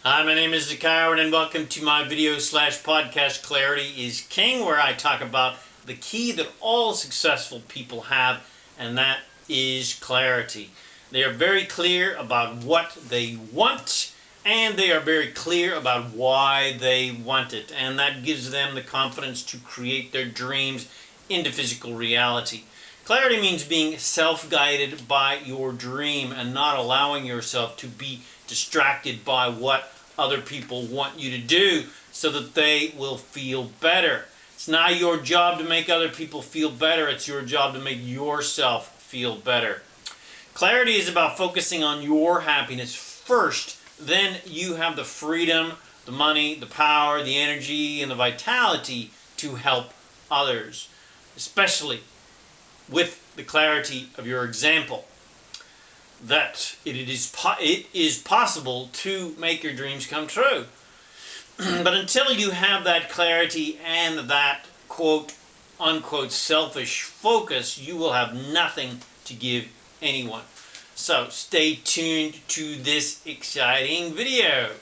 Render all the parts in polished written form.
Hi, my name is ZaKaiRan and welcome to my video/podcast Clarity is King, where I talk about the key that all successful people have, and that is clarity. They are very clear about what they want, and they are very clear about why they want it, and that gives them the confidence to create their dreams into physical reality. Clarity means being self-guided by your dream and not allowing yourself to be distracted by what other people want you to do so that they will feel better. It's not your job to make other people feel better. It's your job to make yourself feel better. Clarity is about focusing on your happiness first. Then you have the freedom, the money, the power, the energy, and the vitality to help others, especially with the clarity of your example, that it is possible to make your dreams come true. But until you have that clarity and that quote unquote selfish focus, you will have nothing to give anyone. So stay tuned to this exciting video.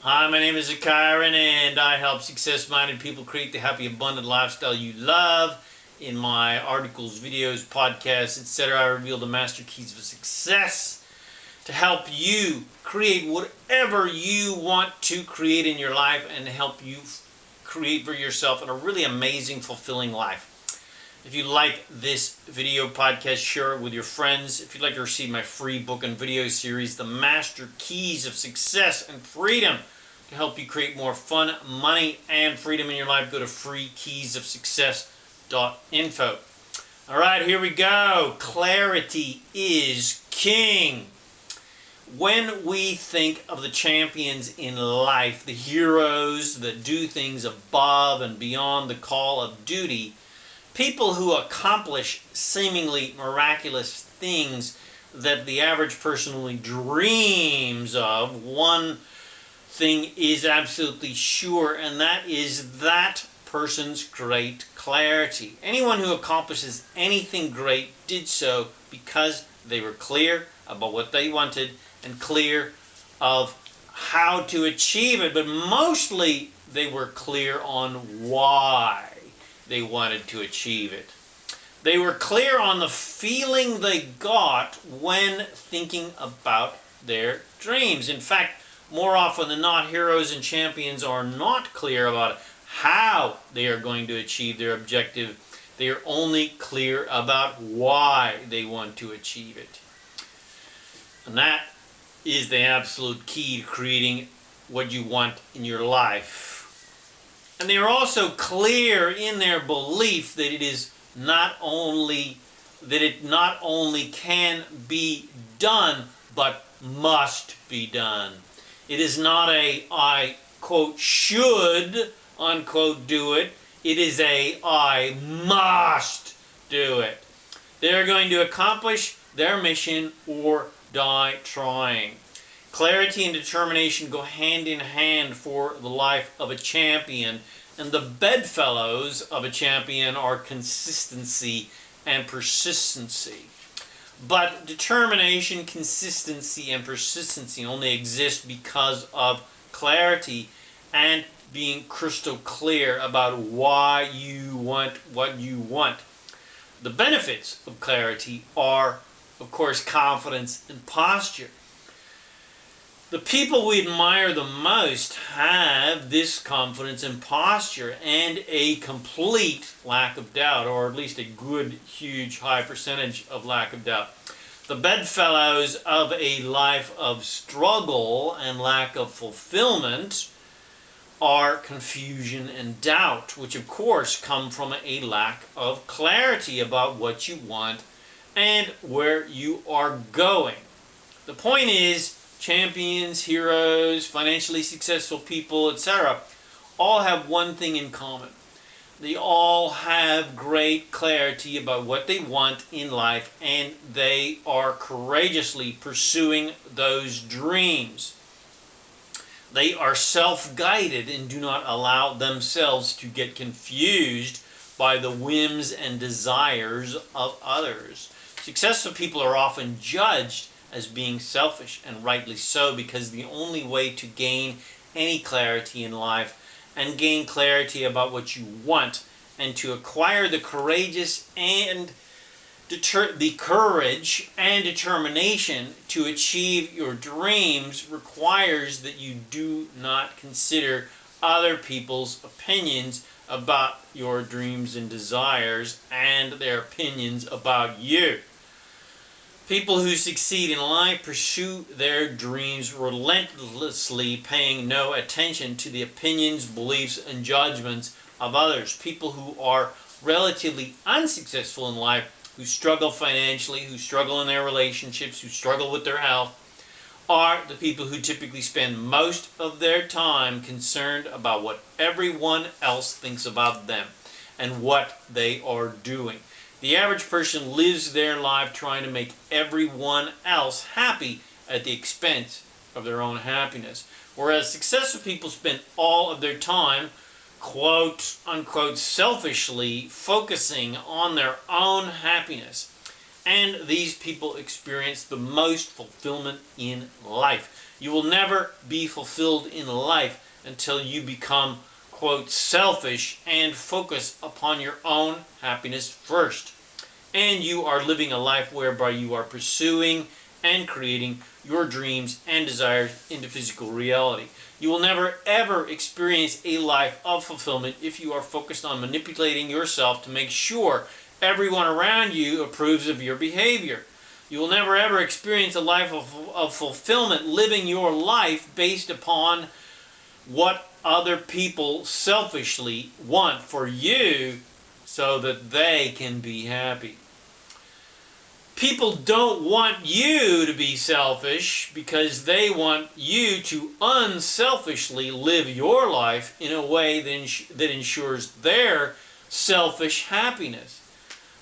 Hi, my name is ZaKaiRan, and I help success-minded people create the happy, abundant lifestyle you love. In my articles, videos, podcasts, etc., I reveal the master keys of success to help you create whatever you want to create in your life and help you create for yourself a really amazing, fulfilling life. If you like this video podcast, share it with your friends. If you'd like to receive my free book and video series, The Master Keys of Success and Freedom, to help you create more fun, money, and freedom in your life, go to freekeysofsuccess.info. All right, here we go. Clarity is king. When we think of the champions in life, the heroes that do things above and beyond the call of duty, people who accomplish seemingly miraculous things that the average person only dreams of, one thing is absolutely sure, and that is that person's great clarity. Anyone who accomplishes anything great did so because they were clear about what they wanted and clear of how to achieve it, but mostly they were clear on why they wanted to achieve it. They were clear on the feeling they got when thinking about their dreams. In fact, more often than not, heroes and champions are not clear about how they are going to achieve their objective. They are only clear about why they want to achieve it. And that is the absolute key to creating what you want in your life. And they are also clear in their belief that it not only can be done, but must be done. It is not a I, quote, should, unquote, do it. It is a I must do it. They're going to accomplish their mission or die trying. Clarity and determination go hand in hand for the life of a champion, and the bedfellows of a champion are consistency and persistency. But determination, consistency, and persistency only exist because of clarity and being crystal clear about why you want what you want. The benefits of clarity are, of course, confidence and posture. The people we admire the most have this confidence and posture and a complete lack of doubt, or at least a good, huge, high percentage of lack of doubt. The bedfellows of a life of struggle and lack of fulfillment are confusion and doubt, which of course come from a lack of clarity about what you want and where you are going. The point is, champions, heroes, financially successful people, etc., all have one thing in common. They all have great clarity about what they want in life, and they are courageously pursuing those dreams. They are self-guided and do not allow themselves to get confused by the whims and desires of others. Successful people are often judged as being selfish, and rightly so, because the only way to gain any clarity in life and gain clarity about what you want and to acquire the courage and determination to achieve your dreams requires that you do not consider other people's opinions about your dreams and desires and their opinions about you. People who succeed in life pursue their dreams relentlessly, paying no attention to the opinions, beliefs, and judgments of others. People who are relatively unsuccessful in life, who struggle financially, who struggle in their relationships, who struggle with their health, are the people who typically spend most of their time concerned about what everyone else thinks about them and what they are doing. The average person lives their life trying to make everyone else happy at the expense of their own happiness. Whereas successful people spend all of their time, quote unquote, selfishly focusing on their own happiness. And these people experience the most fulfillment in life. You will never be fulfilled in life until you become, quote, selfish and focus upon your own happiness first. And you are living a life whereby you are pursuing and creating your dreams and desires into physical reality. You will never ever experience a life of fulfillment if you are focused on manipulating yourself to make sure everyone around you approves of your behavior. You will never ever experience a life of fulfillment living your life based upon what other people selfishly want for you so that they can be happy. People don't want you to be selfish because they want you to unselfishly live your life in a way that ensures their selfish happiness.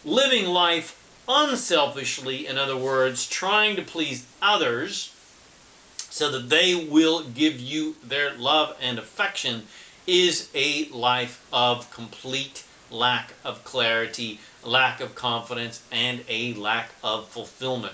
Living life unselfishly, in other words, trying to please others so that they will give you their love and affection, is a life of complete lack of clarity, lack of confidence, and a lack of fulfillment,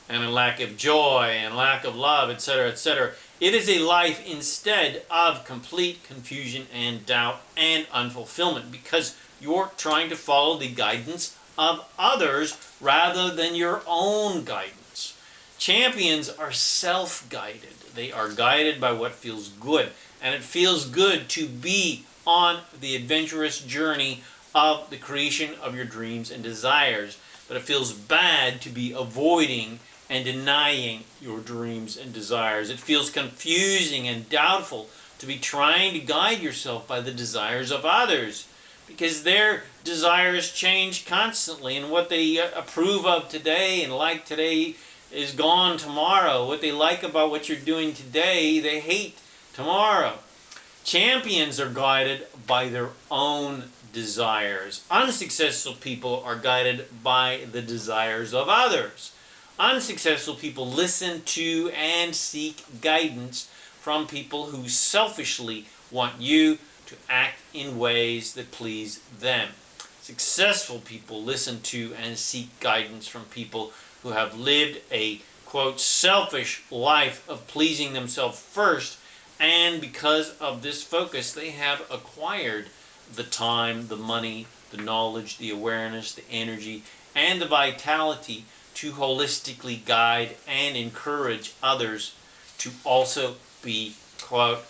and a lack of joy, and lack of love, etc., etc. It is a life instead of complete confusion and doubt and unfulfillment, because you're trying to follow the guidance of others rather than your own guidance. Champions are self-guided. They are guided by what feels good, and it feels good to be on the adventurous journey of the creation of your dreams and desires, but it feels bad to be avoiding and denying your dreams and desires. It feels confusing and doubtful to be trying to guide yourself by the desires of others, because their desires change constantly, and what they approve of today and like today is gone tomorrow. What they like about what you're doing today, they hate tomorrow. Champions are guided by their own desires. Unsuccessful people are guided by the desires of others. Unsuccessful people listen to and seek guidance from people who selfishly want you to act in ways that please them. Successful people listen to and seek guidance from people who have lived a, quote, selfish life of pleasing themselves first, and because of this focus, they have acquired the time, the money, the knowledge, the awareness, the energy, and the vitality to holistically guide and encourage others to also be, quote,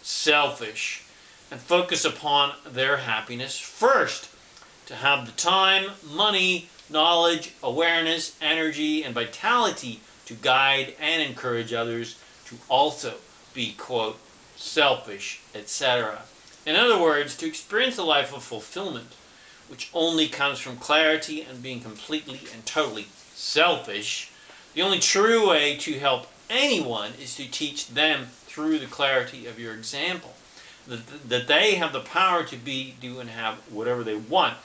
selfish and focus upon their happiness first. To have the time, money, knowledge, awareness, energy, and vitality to guide and encourage others to also be, quote, selfish, etc. In other words, to experience a life of fulfillment, which only comes from clarity and being completely and totally selfish, the only true way to help anyone is to teach them through the clarity of your example, that they have the power to be, do, and have whatever they want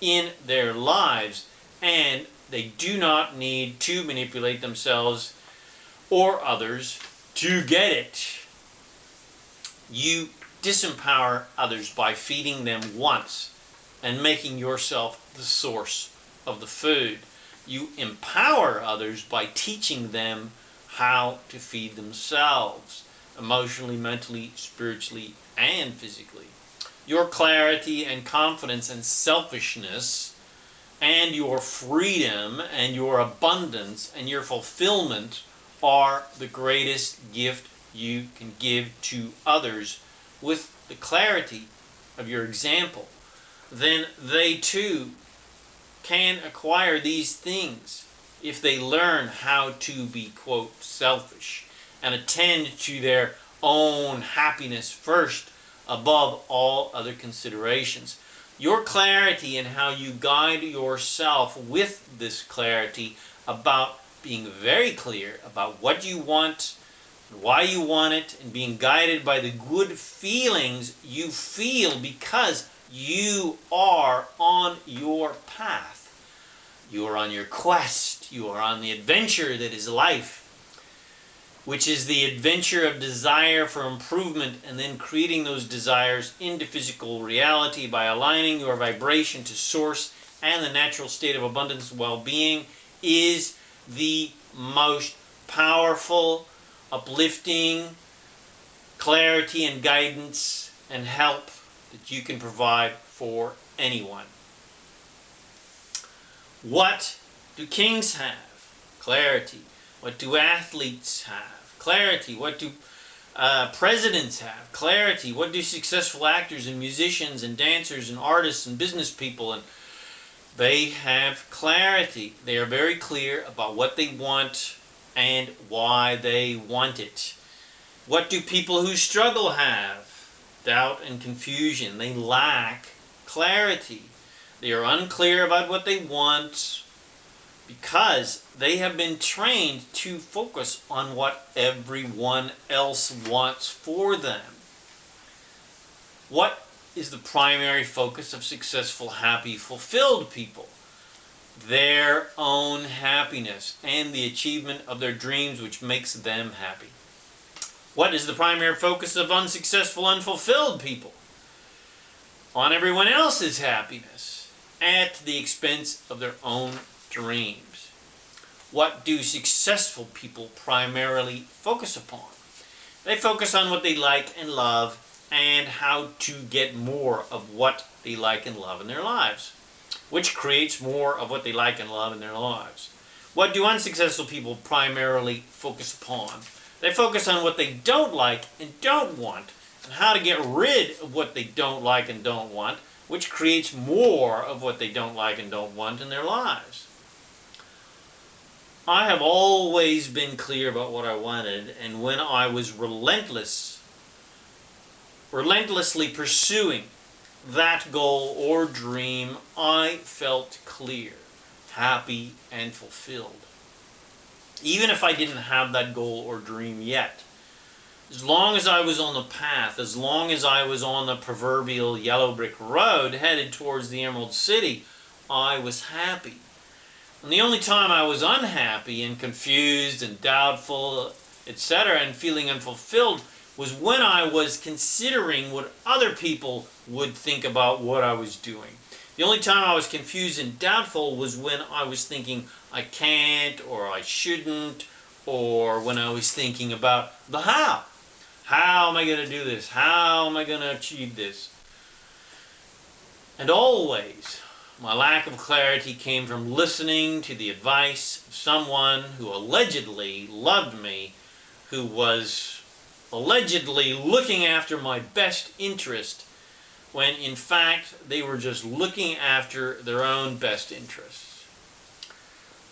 in their lives, and they do not need to manipulate themselves or others to get it. You disempower others by feeding them once and making yourself the source of the food. You empower others by teaching them how to feed themselves, emotionally, mentally, spiritually, and physically. Your clarity and confidence and selfishness and your freedom and your abundance and your fulfillment are the greatest gift you can give to others with the clarity of your example. Then they too can acquire these things if they learn how to be, quote, selfish and attend to their own happiness first above all other considerations. Your clarity and how you guide yourself with this clarity about being very clear about what you want, why you want it, and being guided by the good feelings you feel because you are on your path. You are on your quest. You are on the adventure that is life, which is the adventure of desire for improvement and then creating those desires into physical reality by aligning your vibration to source and the natural state of abundance and well-being is the most powerful, uplifting clarity and guidance and help that you can provide for anyone. What do kings have? Clarity. What do athletes have? Clarity. What do presidents have? Clarity. What do successful actors and musicians and dancers and artists and business people? And they have clarity. They are very clear about what they want and why they want it. What do people who struggle have? Doubt and confusion. They lack clarity. They are unclear about what they want because they have been trained to focus on what everyone else wants for them. What is the primary focus of successful, happy, fulfilled people? Their own happiness and the achievement of their dreams, which makes them happy. What is the primary focus of unsuccessful, unfulfilled people? On everyone else's happiness at the expense of their own dreams. What do successful people primarily focus upon? They focus on what they like and love and how to get more of what they like and love in their lives, which creates more of what they like and love in their lives. What do unsuccessful people primarily focus upon? They focus on what they don't like and don't want and how to get rid of what they don't like and don't want, which creates more of what they don't like and don't want in their lives. I have always been clear about what I wanted, and when I was relentlessly pursuing that goal or dream, I felt clear, happy, and fulfilled. Even if I didn't have that goal or dream yet. As long as I was on the path, as long as I was on the proverbial yellow brick road headed towards the Emerald City, I was happy. And the only time I was unhappy and confused and doubtful, etc., and feeling unfulfilled was when I was considering what other people would think about what I was doing. The only time I was confused and doubtful was when I was thinking I can't or I shouldn't, or when I was thinking about the how. How am I going to do this? How am I going to achieve this? And always, my lack of clarity came from listening to the advice of someone who allegedly loved me, who was allegedly looking after my best interest, when in fact they were just looking after their own best interests.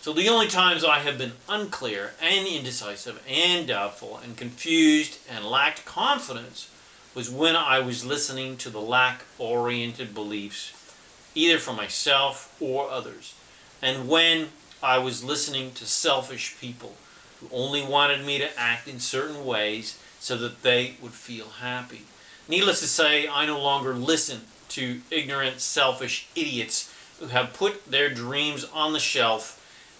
So the only times I have been unclear and indecisive and doubtful and confused and lacked confidence was when I was listening to the lack-oriented beliefs, either for myself or others, and when I was listening to selfish people who only wanted me to act in certain ways so that they would feel happy. Needless to say, I no longer listen to ignorant, selfish idiots who have put their dreams on the shelf,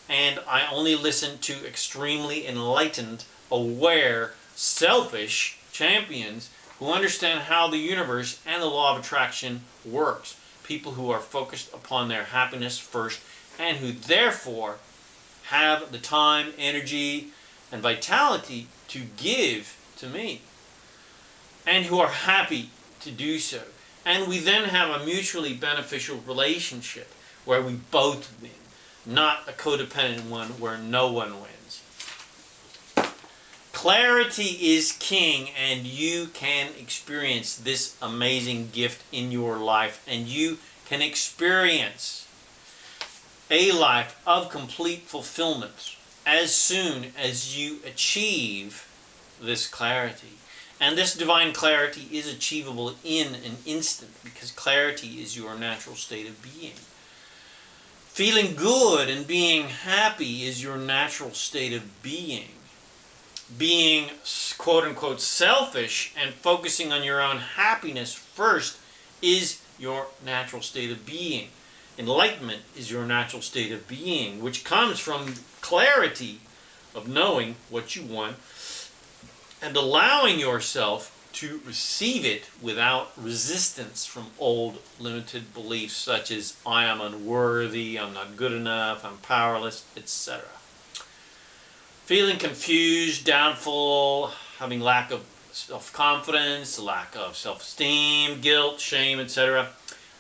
and I only listen to extremely enlightened, aware, selfish champions who understand how the universe and the law of attraction works. People who are focused upon their happiness first and who therefore have the time, energy, and vitality to give to me, and who are happy to do so. And we then have a mutually beneficial relationship where we both win, not a codependent one where no one wins. Clarity is king, and you can experience this amazing gift in your life, and you can experience a life of complete fulfillment as soon as you achieve this clarity. And this divine clarity is achievable in an instant, because clarity is your natural state of being. Feeling good and being happy is your natural state of being. Being quote-unquote selfish and focusing on your own happiness first is your natural state of being. Enlightenment is your natural state of being, which comes from clarity of knowing what you want and allowing yourself to receive it without resistance from old limited beliefs such as I am unworthy, I'm not good enough, I'm powerless, etc. Feeling confused, doubtful, having lack of self-confidence, lack of self-esteem, guilt, shame, etc.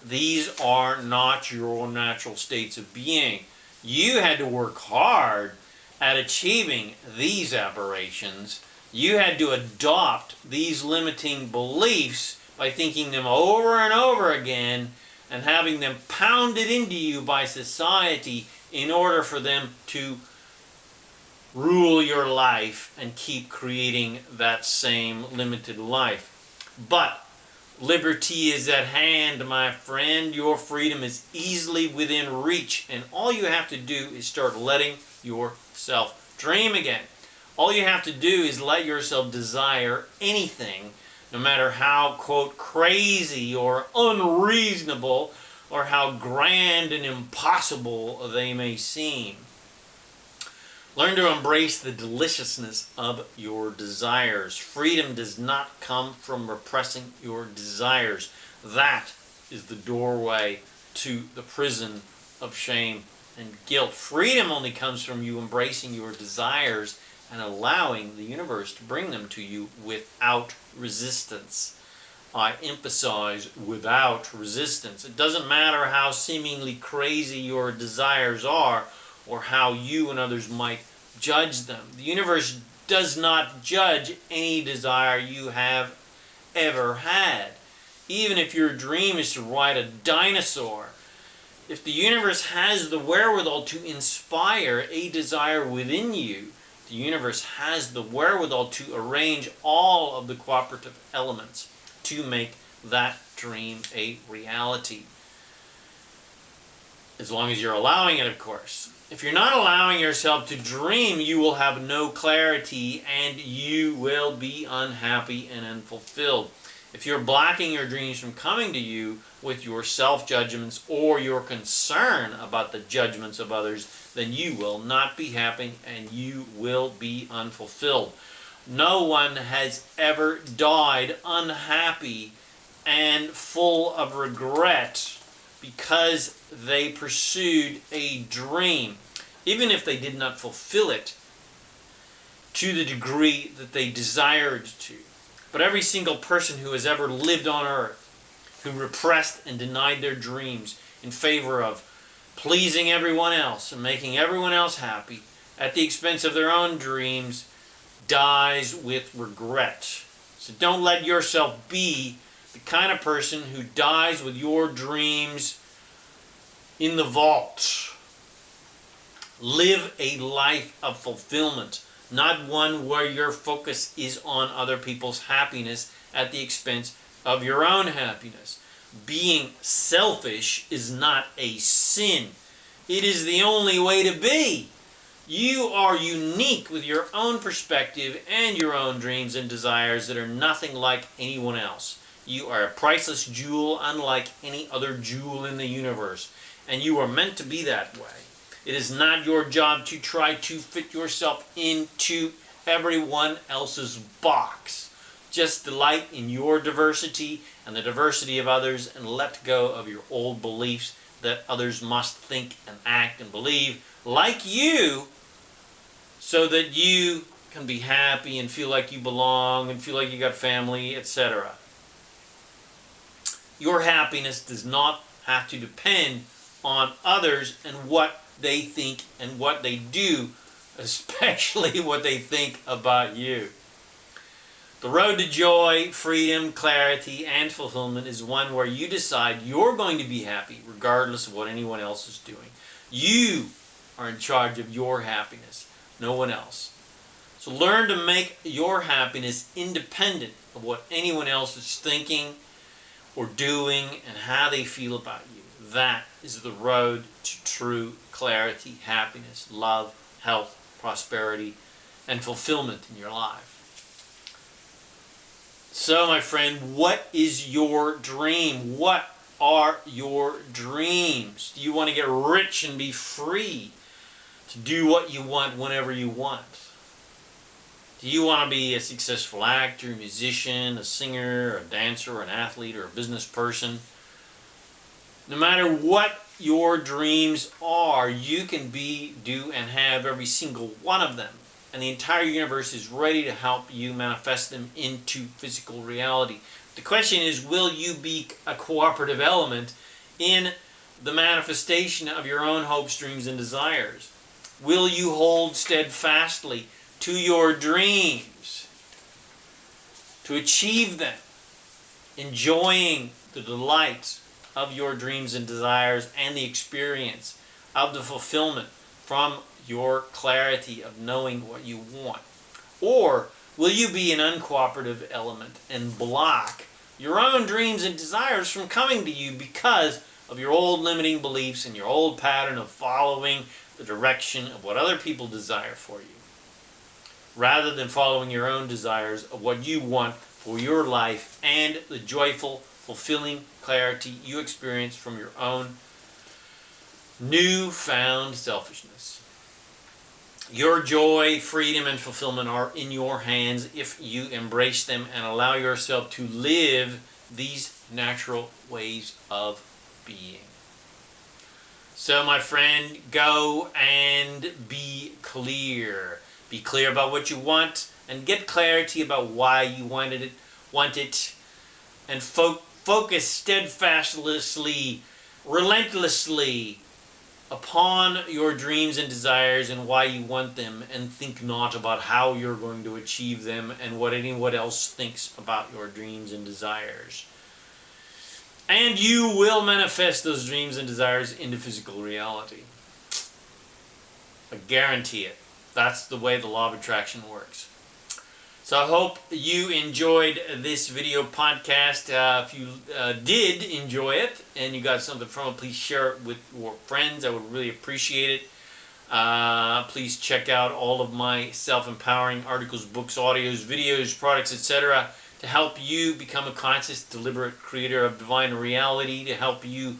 These are not your natural states of being. You had to work hard at achieving these aberrations. You had to adopt these limiting beliefs by thinking them over and over again and having them pounded into you by society in order for them to rule your life and keep creating that same limited life. But liberty is at hand, my friend. Your freedom is easily within reach, and all you have to do is start letting yourself dream again. All you have to do is let yourself desire anything, no matter how, quote, crazy or unreasonable or how grand and impossible they may seem. Learn to embrace the deliciousness of your desires. Freedom does not come from repressing your desires. That is the doorway to the prison of shame and guilt. Freedom only comes from you embracing your desires and allowing the universe to bring them to you without resistance. I emphasize without resistance. It doesn't matter how seemingly crazy your desires are or how you and others might judge them. The universe does not judge any desire you have ever had. Even if your dream is to ride a dinosaur, if the universe has the wherewithal to inspire a desire within you, the universe has the wherewithal to arrange all of the cooperative elements to make that dream a reality. As long as you're allowing it, of course. If you're not allowing yourself to dream, you will have no clarity and you will be unhappy and unfulfilled. If you're blocking your dreams from coming to you with your self-judgments or your concern about the judgments of others, then you will not be happy and you will be unfulfilled. No one has ever died unhappy and full of regret because they pursued a dream, even if they did not fulfill it to the degree that they desired to. But every single person who has ever lived on earth, who repressed and denied their dreams in favor of pleasing everyone else and making everyone else happy at the expense of their own dreams, dies with regret. So don't let yourself be the kind of person who dies with your dreams in the vault. Live a life of fulfillment, not one where your focus is on other people's happiness at the expense of your own happiness. Being selfish is not a sin. It is the only way to be. You are unique with your own perspective and your own dreams and desires that are nothing like anyone else. You are a priceless jewel unlike any other jewel in the universe, and you are meant to be that way. It is not your job to try to fit yourself into everyone else's box. Just delight in your diversity and the diversity of others and let go of your old beliefs that others must think and act and believe like you so that you can be happy and feel like you belong and feel like you got family, etc. Your happiness does not have to depend on others and what they think and what they do, especially what they think about you. The road to joy, freedom, clarity, and fulfillment is one where you decide you're going to be happy regardless of what anyone else is doing. You are in charge of your happiness, no one else. So learn to make your happiness independent of what anyone else is thinking or doing and how they feel about you. That is the road to true clarity, happiness, love, health, prosperity, and fulfillment in your life. So, my friend, what is your dream? What are your dreams? Do you want to get rich and be free to do what you want whenever you want? Do you want to be a successful actor, musician, a singer, a dancer, or an athlete, or a business person? No matter what your dreams are, you can be, do, and have every single one of them. And the entire universe is ready to help you manifest them into physical reality. The question is, will you be a cooperative element in the manifestation of your own hopes, dreams, and desires? Will you hold steadfastly to your dreams to achieve them, enjoying the delights of your dreams and desires and the experience of the fulfillment from your clarity of knowing what you want? Or will you be an uncooperative element and block your own dreams and desires from coming to you because of your old limiting beliefs and your old pattern of following the direction of what other people desire for you, rather than following your own desires of what you want for your life and the joyful, fulfilling clarity you experience from your own newfound selfishness? Your joy, freedom, and fulfillment are in your hands if you embrace them and allow yourself to live these natural ways of being. So, my friend, go and be clear. Be clear about what you want and get clarity about why you want it, and focus steadfastly, relentlessly upon your dreams and desires and why you want them, and think not about how you're going to achieve them and what anyone else thinks about your dreams and desires. And you will manifest those dreams and desires into physical reality. I guarantee it. That's the way the law of attraction works. So I hope you enjoyed this video podcast. If you did enjoy it and you got something from it, please share it with your friends. I would really appreciate it. Please check out all of my self-empowering articles, books, audios, videos, products, etc. to help you become a conscious, deliberate creator of divine reality, to help you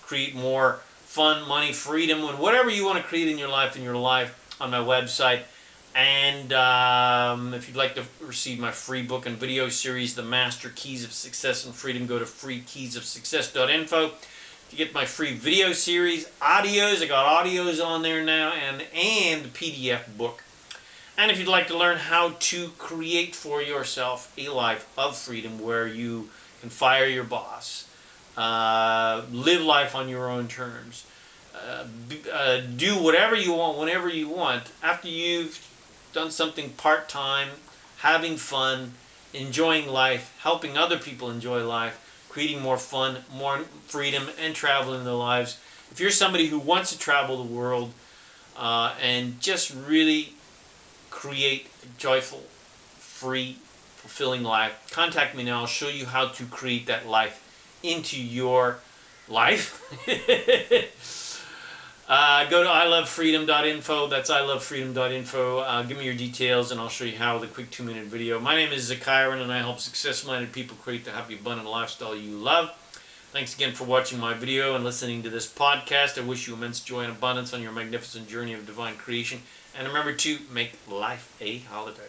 create more fun, money, freedom, and whatever you want to create in your life on my website. And if you'd like to receive my free book and video series, The Master Keys of Success and Freedom, go to freekeysofsuccess.info. If you get my free video series, audios, I got audios on there now, and the PDF book. And if you'd like to learn how to create for yourself a life of freedom where you can fire your boss, live life on your own terms, do whatever you want, whenever you want, after you've done something part-time, having fun, enjoying life, helping other people enjoy life, creating more fun, more freedom, and traveling their lives. If you're somebody who wants to travel the world and just really create a joyful, free, fulfilling life, contact me now. I'll show you how to create that life into your life. Go to ilovefreedom.info. That's ilovefreedom.info. Give me your details and I'll show you how with a quick 2-minute video. My name is ZaKaiRan and I help success-minded people create the happy, abundant lifestyle you love. Thanks again for watching my video and listening to this podcast. I wish you immense joy and abundance on your magnificent journey of divine creation. And remember to make life a holiday.